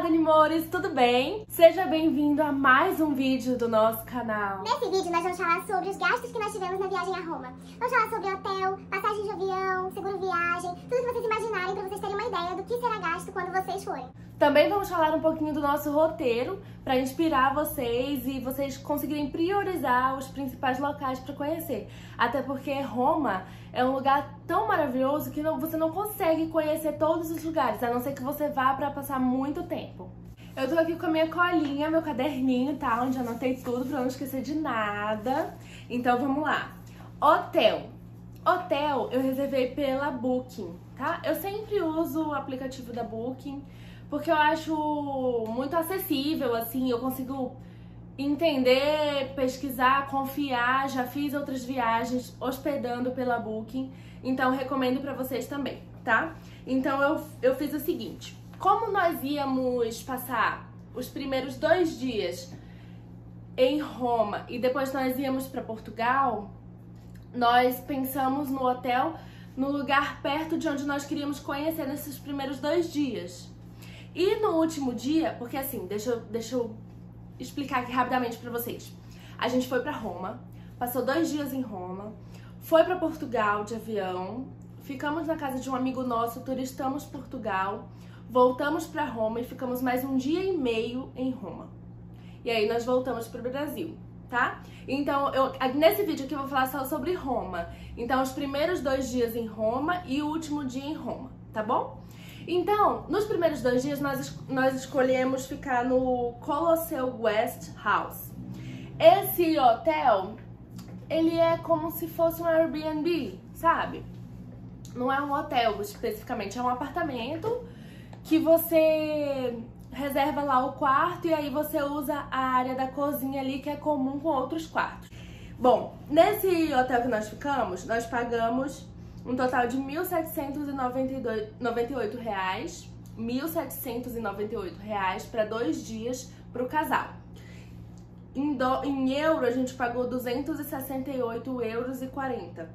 Danimores, tudo bem? Seja bem-vindo a mais um vídeo do nosso canal. Nesse vídeo nós vamos falar sobre os gastos que nós tivemos na viagem a Roma. Vamos falar sobre hotel, passagem de avião, seguro viagem, tudo que vocês imaginarem para vocês terem uma ideia do que será gasto quando vocês forem. Também vamos falar um pouquinho do nosso roteiro para inspirar vocês e vocês conseguirem priorizar os principais locais para conhecer. Até porque Roma é um lugar tão maravilhoso que você não consegue conhecer todos os lugares, a não ser que você vá para passar muito tempo. Eu tô aqui com a minha colinha, meu caderninho, tá? Onde eu anotei tudo pra não esquecer de nada. Então vamos lá. Hotel. Hotel eu reservei pela Booking, tá? Eu sempre uso o aplicativo da Booking porque eu acho muito acessível, assim, eu consigo entender, pesquisar, confiar. Já fiz outras viagens hospedando pela Booking, então recomendo pra vocês também, tá? Então eu fiz o seguinte. Como nós íamos passar os primeiros 2 dias em Roma e depois nós íamos para Portugal, nós pensamos no hotel, no lugar perto de onde nós queríamos conhecer nesses primeiros 2 dias. E no último dia, porque assim, deixa eu explicar aqui rapidamente para vocês. A gente foi para Roma, passou 2 dias em Roma, foi para Portugal de avião, ficamos na casa de um amigo nosso, turistamos Portugal, voltamos para Roma e ficamos mais 1 dia e meio em Roma. E aí nós voltamos para o Brasil, tá? Então, nesse vídeo aqui eu vou falar só sobre Roma. Então, os primeiros 2 dias em Roma e o último dia em Roma, tá bom? Então, nos primeiros 2 dias nós escolhemos ficar no Colosseu Guest House. Esse hotel, ele é como se fosse um Airbnb, sabe? Não é um hotel especificamente, é um apartamento que você reserva lá o quarto e aí você usa a área da cozinha ali que é comum com outros quartos. Bom, nesse hotel que nós ficamos, nós pagamos um total de R$ 1.798, R$ 1.798 para 2 dias para o casal. Em euro a gente pagou € 268,40.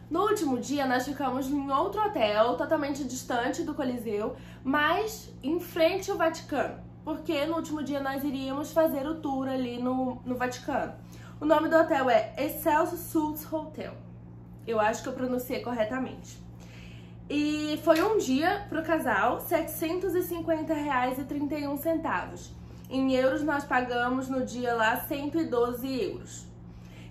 No último dia, nós ficamos em outro hotel, totalmente distante do Coliseu, mas em frente ao Vaticano, porque no último dia nós iríamos fazer o tour ali no Vaticano. O nome do hotel é Excelsior Suites Hotel. Eu acho que eu pronunciei corretamente. E foi um dia pro casal, R$ 750,31. Em euros, nós pagamos no dia lá 112 euros.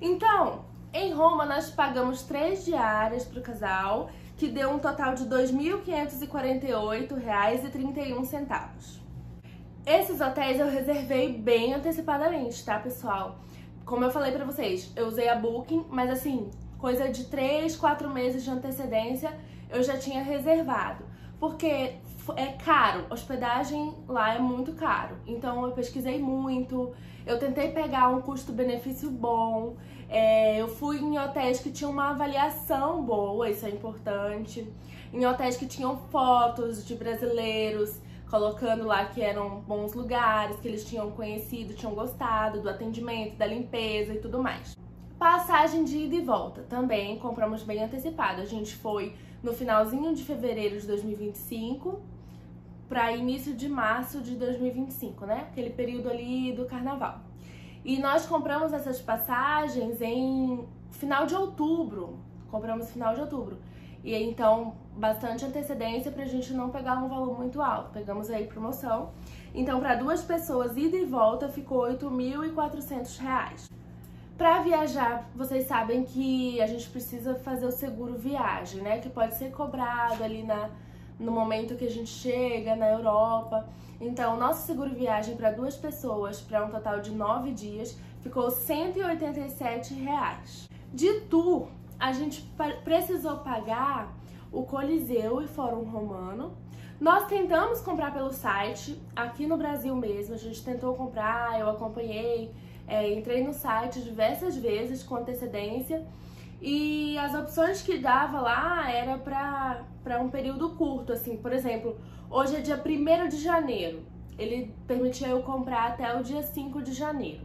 Então, em Roma, nós pagamos 3 diárias para o casal, que deu um total de R$ 2.548,31. Esses hotéis eu reservei bem antecipadamente, tá, pessoal? Como eu falei pra vocês, eu usei a Booking, mas assim, coisa de 3, 4 meses de antecedência eu já tinha reservado. Porque é caro, hospedagem lá é muito caro. Então eu pesquisei muito, eu tentei pegar um custo-benefício bom. Eu fui em hotéis que tinham uma avaliação boa, isso é importante. Em hotéis que tinham fotos de brasileiros, colocando lá que eram bons lugares, que eles tinham conhecido, tinham gostado do atendimento, da limpeza e tudo mais. Passagem de ida e volta, também compramos bem antecipado. A gente foi no finalzinho de fevereiro de 2025 para início de março de 2025, né? Aquele período ali do carnaval. E nós compramos essas passagens em final de outubro. Compramos final de outubro. E então, bastante antecedência pra gente não pegar um valor muito alto. Pegamos aí promoção. Então, para 2 pessoas, ida e volta, ficou R$ 8.400. Pra viajar, vocês sabem que a gente precisa fazer o seguro viagem, né? Que pode ser cobrado ali no momento que a gente chega na Europa. Então, nosso seguro viagem para 2 pessoas, para um total de 9 dias, ficou R$ 187. De tour, a gente precisou pagar o Coliseu e Fórum Romano. Nós tentamos comprar pelo site, aqui no Brasil mesmo, a gente tentou comprar, eu acompanhei, entrei no site diversas vezes com antecedência. E as opções que dava lá era para um período curto, assim, por exemplo, hoje é dia 1º de janeiro, ele permitia eu comprar até o dia 5 de janeiro.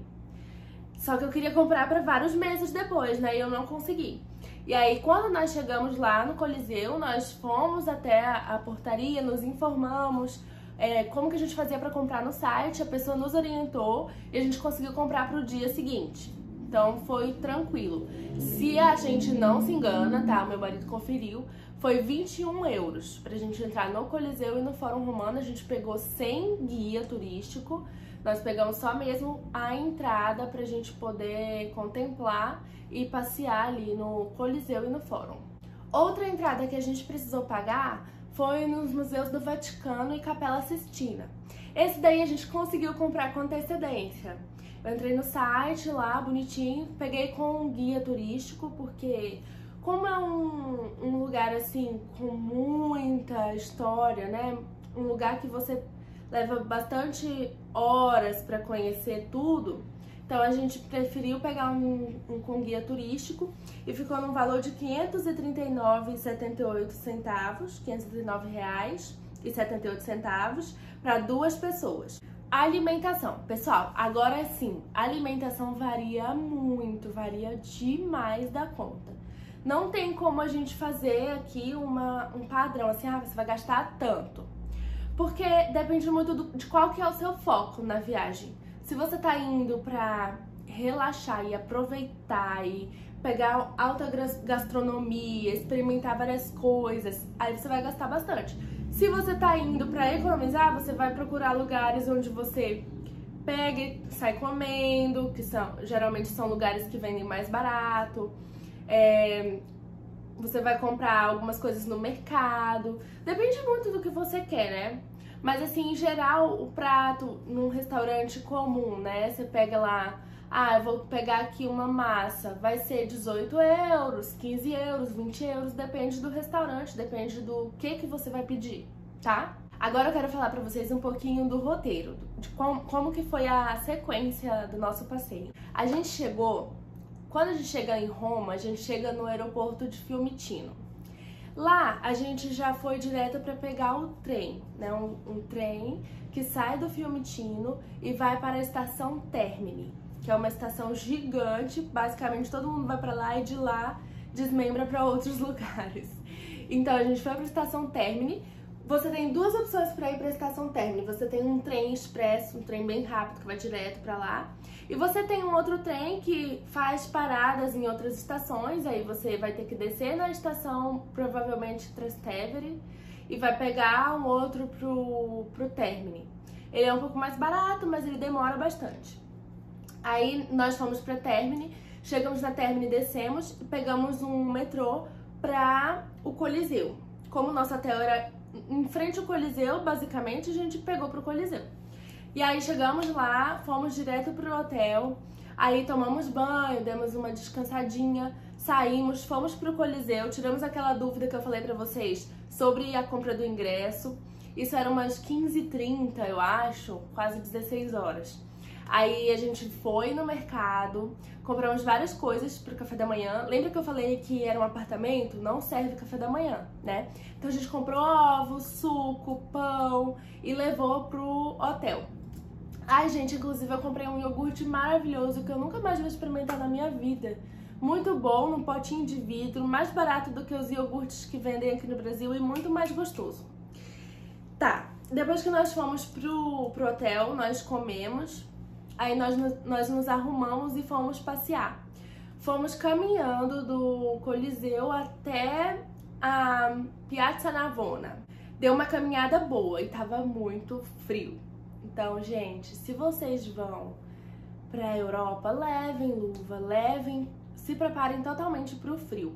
Só que eu queria comprar para vários meses depois, né, e eu não consegui. E aí, quando nós chegamos lá no Coliseu, nós fomos até a portaria, nos informamos, como que a gente fazia para comprar no site, a pessoa nos orientou e a gente conseguiu comprar para o dia seguinte. Então foi tranquilo. Se a gente não se engana, tá? O meu marido conferiu, foi 21 euros pra gente entrar no Coliseu e no Fórum Romano. A gente pegou sem guia turístico, nós pegamos só mesmo a entrada pra gente poder contemplar e passear ali no Coliseu e no Fórum. Outra entrada que a gente precisou pagar foi nos museus do Vaticano e Capela Sistina. Esse daí a gente conseguiu comprar com antecedência. Eu entrei no site lá, bonitinho, peguei com um guia turístico, porque como é um lugar assim, com muita história, né? Um lugar que você leva bastante horas para conhecer tudo, então a gente preferiu pegar um com guia turístico e ficou num valor de R$ 539,78, R$ 539,78 para 2 pessoas. A alimentação, pessoal, agora sim, a alimentação varia muito, varia demais da conta. Não tem como a gente fazer aqui um padrão, assim, você vai gastar tanto. Porque depende muito de qual que é o seu foco na viagem. Se você tá indo pra relaxar e aproveitar e pegar alta gastronomia, experimentar várias coisas, aí você vai gastar bastante. Se você tá indo pra economizar, você vai procurar lugares onde você pega e sai comendo, que geralmente são lugares que vendem mais barato. Você vai comprar algumas coisas no mercado. Depende muito do que você quer, né? Mas assim, em geral, o prato num restaurante comum, né? Você pega lá, eu vou pegar aqui uma massa, vai ser 18 euros, 15 euros, 20 euros, depende do restaurante, depende do que você vai pedir, tá? Agora eu quero falar pra vocês um pouquinho do roteiro, de como que foi a sequência do nosso passeio. A gente chegou, quando a gente chega em Roma, a gente chega no aeroporto de Fiumicino. Lá a gente já foi direto para pegar o trem, né? Um trem que sai do Fiumicino e vai para a estação Termini, que é uma estação gigante, basicamente todo mundo vai para lá e de lá desmembra para outros lugares. Então a gente foi para a estação Termini. Você tem 2 opções para ir para a estação Termini. Você tem um trem expresso, um trem bem rápido que vai direto para lá. E você tem um outro trem que faz paradas em outras estações. Aí você vai ter que descer na estação, provavelmente Trastevere, e vai pegar um outro pro Termini. Ele é um pouco mais barato, mas ele demora bastante. Aí nós fomos para Termini, chegamos na Termini, descemos e pegamos um metrô para o Coliseu. Como o nosso hotel era em frente ao Coliseu, basicamente, a gente pegou pro Coliseu. E aí chegamos lá, fomos direto pro hotel, aí tomamos banho, demos uma descansadinha, saímos, fomos pro Coliseu, tiramos aquela dúvida que eu falei pra vocês sobre a compra do ingresso. Isso era umas 15h30, eu acho, quase 16 horas. Aí a gente foi no mercado, compramos várias coisas pro café da manhã. Lembra que eu falei que era um apartamento? Não serve café da manhã, né? Então a gente comprou ovos, suco, pão e levou pro hotel. Ai, gente, inclusive eu comprei um iogurte maravilhoso que eu nunca mais vou experimentar na minha vida. Muito bom, num potinho de vidro, mais barato do que os iogurtes que vendem aqui no Brasil e muito mais gostoso. Tá, depois que nós fomos pro hotel, nós comemos. Aí nós nos arrumamos e fomos passear. Fomos caminhando do Coliseu até a Piazza Navona. Deu uma caminhada boa e tava muito frio. Então, gente, se vocês vão pra Europa, levem luva, se preparem totalmente pro frio.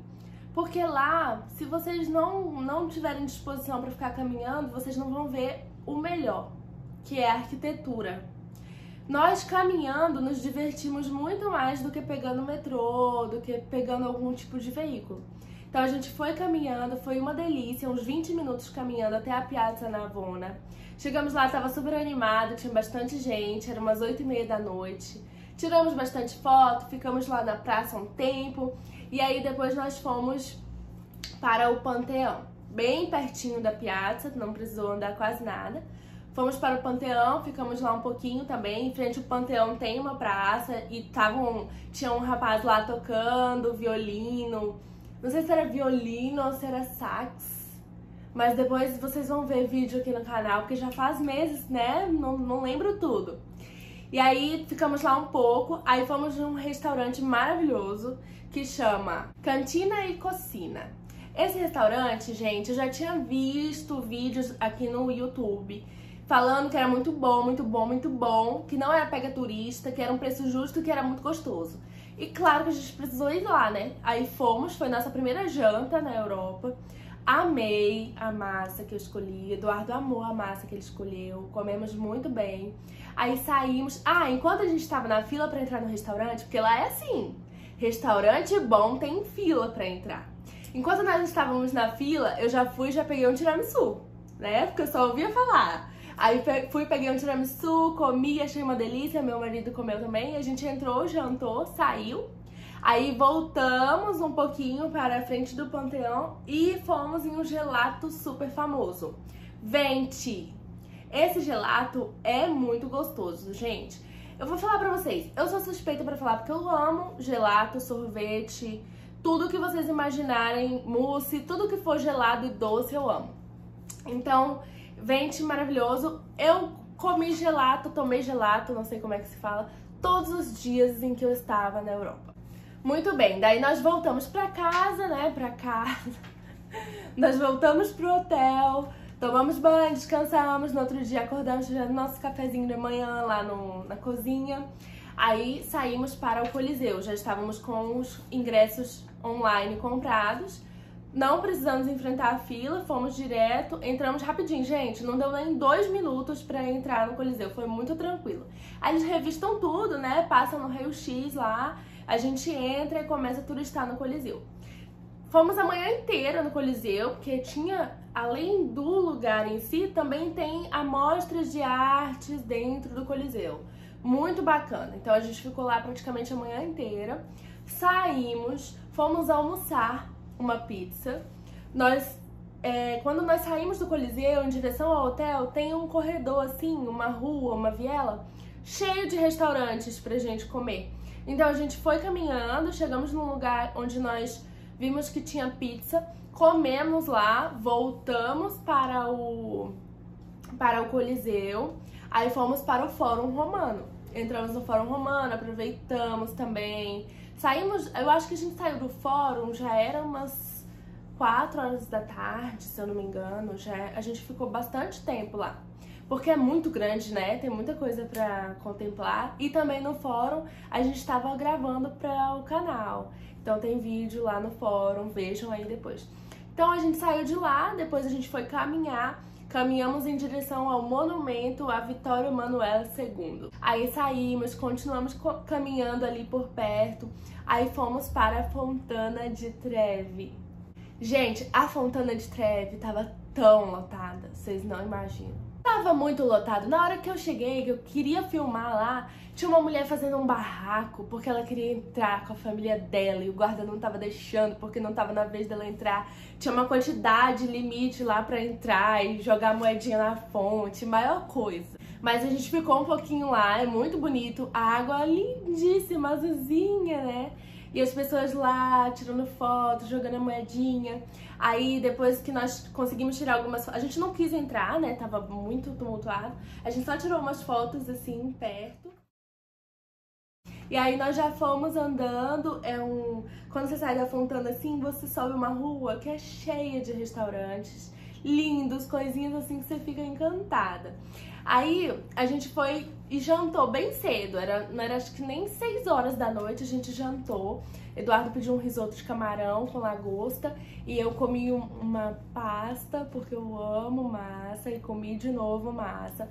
Porque lá, se vocês não tiverem disposição para ficar caminhando, vocês não vão ver o melhor, que é a arquitetura. Nós caminhando nos divertimos muito mais do que pegando metrô, do que pegando algum tipo de veículo. Então a gente foi caminhando, foi uma delícia, uns 20 minutos caminhando até a Piazza Navona. Chegamos lá, tava super animado, tinha bastante gente, era umas 8h30 da noite. Tiramos bastante foto, ficamos lá na praça um tempo e aí depois nós fomos para o Panteão, bem pertinho da Piazza, não precisou andar quase nada. Fomos para o Panteão, ficamos lá um pouquinho também. Em frente ao Panteão tem uma praça e tinha um rapaz lá tocando violino. Não sei se era violino ou se era sax, mas depois vocês vão ver vídeo aqui no canal, porque já faz meses, né? Não lembro tudo. E aí ficamos lá um pouco, aí fomos num restaurante maravilhoso que chama Cantina e Cocina. Esse restaurante, gente, eu já tinha visto vídeos aqui no YouTube falando que era muito bom, muito bom, muito bom, que não era pega turista, que era um preço justo, que era muito gostoso. E claro que a gente precisou ir lá, né? Aí fomos, foi nossa primeira janta na Europa. Amei a massa que eu escolhi, Eduardo amou a massa que ele escolheu, comemos muito bem. Aí saímos, enquanto a gente estava na fila pra entrar no restaurante, porque lá é assim, restaurante bom tem fila pra entrar. Enquanto nós estávamos na fila, eu já peguei um tiramisu, né, porque eu só ouvia falar. Aí peguei um tiramisu, comi, achei uma delícia, meu marido comeu também, a gente entrou, jantou, saiu. Aí voltamos um pouquinho para a frente do Panteão e fomos em um gelato super famoso, Venti. Esse gelato é muito gostoso, gente. Eu vou falar pra vocês, eu sou suspeita pra falar porque eu amo gelato, sorvete, tudo que vocês imaginarem, mousse, tudo que for gelado e doce eu amo. Então, Venti maravilhoso. Eu comi gelato, tomei gelato, não sei como é que se fala, todos os dias em que eu estava na Europa. Muito bem, daí nós voltamos pra casa, né, nós voltamos pro hotel, tomamos banho, descansamos, no outro dia acordamos já no nosso cafezinho de manhã lá na cozinha. Aí saímos para o Coliseu, já estávamos com os ingressos online comprados, não precisamos enfrentar a fila, fomos direto, entramos rapidinho, gente, não deu nem 2 minutos para entrar no Coliseu, foi muito tranquilo. Aí eles revistam tudo, né, passam no raio-x lá, a gente entra e começa a turistar no Coliseu. Fomos a manhã inteira no Coliseu, porque tinha, além do lugar em si, também tem amostras de artes dentro do Coliseu. Muito bacana. Então a gente ficou lá praticamente a manhã inteira. Saímos, fomos almoçar uma pizza. Quando nós saímos do Coliseu em direção ao hotel, tem um corredor assim, uma rua, uma viela, cheio de restaurantes pra gente comer. Então a gente foi caminhando, chegamos num lugar onde nós vimos que tinha pizza, comemos lá, voltamos para o Coliseu, aí fomos para o Fórum Romano. Entramos no Fórum Romano, aproveitamos também. Saímos, eu acho que a gente saiu do Fórum, já era umas 4 horas da tarde, se eu não me engano. A gente ficou bastante tempo lá. Porque é muito grande, né? Tem muita coisa pra contemplar. E também no fórum a gente estava gravando para o canal. Então tem vídeo lá no fórum, vejam aí depois. Então a gente saiu de lá, depois a gente foi caminhar. Caminhamos em direção ao monumento a Vittorio Emanuele II. Aí saímos, continuamos caminhando ali por perto. Aí fomos para a Fontana di Trevi. Gente, a Fontana di Trevi tava tão lotada, vocês não imaginam. Tava muito lotado. Na hora que eu cheguei, que eu queria filmar lá, tinha uma mulher fazendo um barraco porque ela queria entrar com a família dela e o guarda não tava deixando porque não tava na vez dela entrar. Tinha uma quantidade limite lá pra entrar e jogar moedinha na fonte, maior coisa. Mas a gente ficou um pouquinho lá, é muito bonito, a água lindíssima, azulzinha, né? E as pessoas lá tirando foto, jogando a moedinha. Aí depois que nós conseguimos tirar algumas fotos, a gente não quis entrar, né? Tava muito tumultuado. A gente só tirou umas fotos assim, perto. E aí nós já fomos andando, quando você sai da Fontana assim, você sobe uma rua que é cheia de restaurantes, lindos, coisinhas assim que você fica encantada. Aí a gente foi e jantou bem cedo, não era acho que nem 6 horas da noite a gente jantou. Eduardo pediu um risoto de camarão com lagosta e eu comi uma pasta, porque eu amo massa, e comi de novo massa.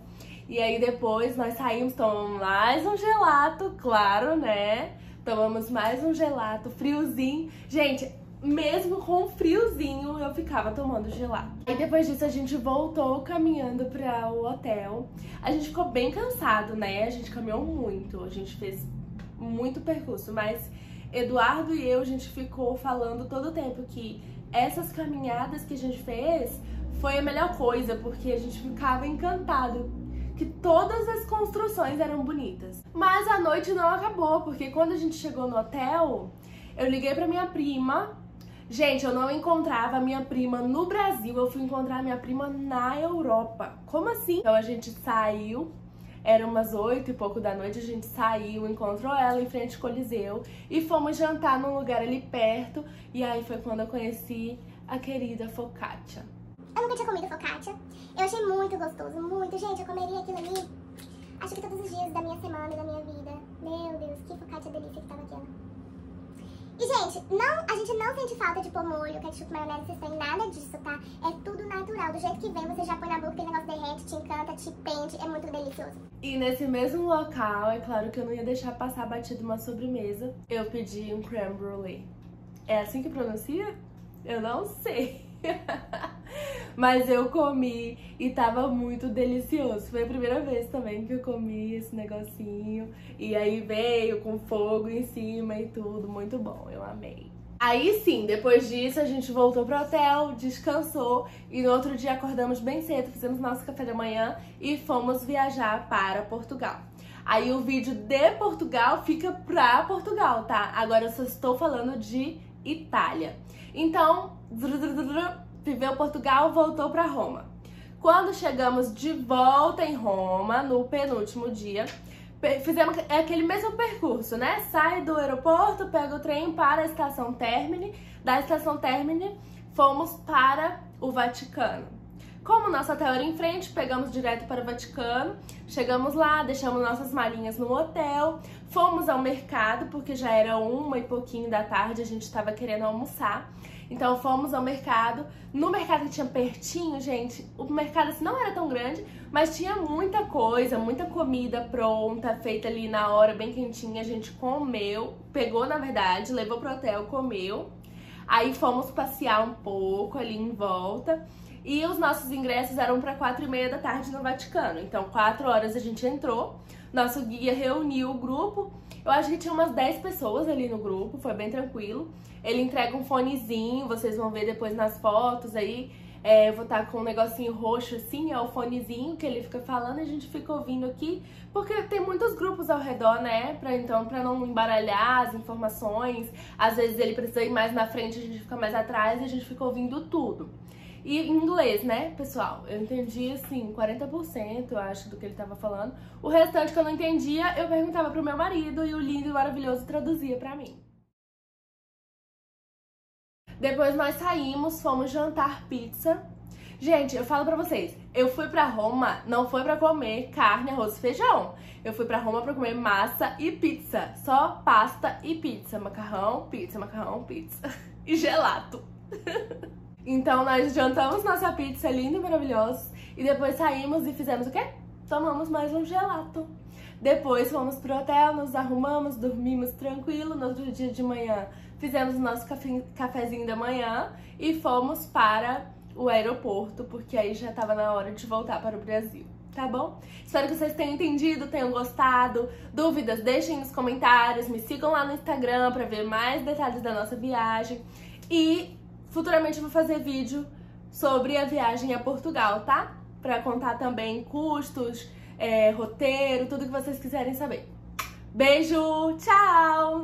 E aí depois nós saímos, tomamos mais um gelato, claro, né? Tomamos mais um gelato, friozinho. Gente, mesmo com friozinho, eu ficava tomando gelato. Aí depois disso a gente voltou caminhando para o hotel. A gente ficou bem cansado, né? A gente caminhou muito, a gente fez muito percurso, mas Eduardo e eu, a gente ficou falando todo o tempo que essas caminhadas que a gente fez foi a melhor coisa, porque a gente ficava encantado, que todas as construções eram bonitas. Mas a noite não acabou, porque quando a gente chegou no hotel, eu liguei pra minha prima Gente, eu não encontrava a minha prima no Brasil, eu fui encontrar a minha prima na Europa. Como assim? Então a gente saiu, era umas 8 e pouco da noite, a gente saiu, encontrou ela em frente ao Coliseu e fomos jantar num lugar ali perto. E aí foi quando eu conheci a querida focaccia. Eu nunca tinha comido focaccia, eu achei muito gostoso, muito. Gente, eu comeria aquilo ali, acho que todos os dias da minha semana e da minha vida. Meu Deus, que focaccia delícia que tava aqui, ó. E, gente, a gente não sente falta de pôr molho, ketchup, maionese, vocês têm nada disso, tá? É tudo natural, do jeito que vem, você já põe na boca, aquele negócio derrete, te encanta, te prende, é muito delicioso. E nesse mesmo local, é claro que eu não ia deixar passar batido uma sobremesa, eu pedi um crème brûlée. É assim que pronuncia? Eu não sei. Mas eu comi e tava muito delicioso. Foi a primeira vez também que eu comi esse negocinho. E aí veio com fogo em cima e tudo. Muito bom, eu amei. Aí sim, depois disso a gente voltou pro hotel, descansou. E no outro dia acordamos bem cedo, fizemos nosso café da manhã e fomos viajar para Portugal. Aí o vídeo de Portugal fica pra Portugal, tá? Agora eu só estou falando de Itália. Então, viveu Portugal, voltou para Roma. Quando chegamos de volta em Roma, no penúltimo dia, fizemos aquele mesmo percurso, né? Sai do aeroporto, pega o trem para a estação Termini. Da estação Termini, fomos para o Vaticano. Como o nosso hotel era em frente, pegamos direto para o Vaticano. Chegamos lá, deixamos nossas malinhas no hotel. Fomos ao mercado, porque já era 1 e pouquinho da tarde, a gente estava querendo almoçar. Então fomos ao mercado. No mercado que tinha pertinho, gente, o mercado assim não era tão grande, mas tinha muita coisa, muita comida pronta, feita ali na hora, bem quentinha. A gente comeu, pegou na verdade, levou pro hotel, comeu. Aí fomos passear um pouco ali em volta. E os nossos ingressos eram para 4h30 da tarde no Vaticano. Então 4 horas a gente entrou, nosso guia reuniu o grupo. Eu acho que tinha umas 10 pessoas ali no grupo, foi bem tranquilo. Ele entrega um fonezinho, vocês vão ver depois nas fotos aí. Eu vou estar com um negocinho roxo assim, é o fonezinho que ele fica falando e a gente fica ouvindo aqui. Porque tem muitos grupos ao redor, né? Pra não embaralhar as informações. Às vezes ele precisa ir mais na frente, a gente fica mais atrás e a gente fica ouvindo tudo. E em inglês, né, pessoal? Eu entendi, assim, 40%, eu acho, do que ele tava falando. O restante que eu não entendia, eu perguntava pro meu marido e o lindo e maravilhoso traduzia pra mim. Depois nós saímos, fomos jantar pizza. Gente, eu falo pra vocês, eu fui pra Roma, não foi pra comer carne, arroz e feijão. Eu fui pra Roma pra comer massa e pizza. Só pasta e pizza. Macarrão, pizza e gelato. Então nós jantamos nossa pizza linda e maravilhosa e depois saímos e fizemos o quê? Tomamos mais um gelato. Depois fomos pro hotel, nos arrumamos, dormimos tranquilo. No outro dia de manhã fizemos o nosso cafezinho da manhã e fomos para o aeroporto, porque aí já tava na hora de voltar para o Brasil, tá bom? Espero que vocês tenham entendido, tenham gostado. Dúvidas, deixem nos comentários, me sigam lá no Instagram para ver mais detalhes da nossa viagem. E futuramente eu vou fazer vídeo sobre a viagem a Portugal, tá? Pra contar também custos, roteiro, tudo que vocês quiserem saber. Beijo, tchau!